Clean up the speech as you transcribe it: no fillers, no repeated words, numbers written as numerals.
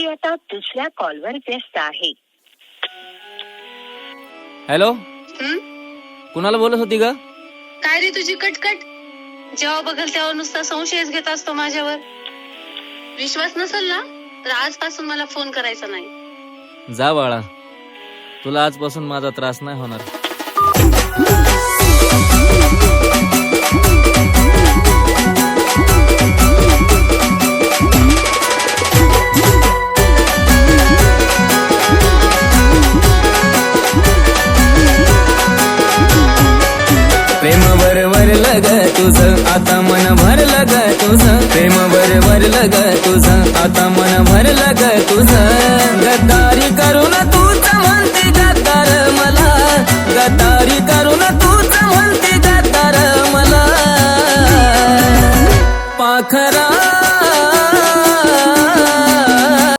आता दुसऱ्या कॉलवर व्यस्त आहे. हॅलो, कुणाला बोलत होती ग? काय रे तुझी कटकट? जेव्हा बघल तेव्हा नुसता संशयच घेत असतो माझ्यावर. विश्वास नसेल ना तर आजपासून मला फोन करायचा नाही. जा बाळा, तुला आजपासून माझा त्रास नाही होणार. प्रेम भरलं ग तुझं आता मन भरलं ग तुझं. प्रेम भरलं ग तुझं आता मन भरलं ग तुझं.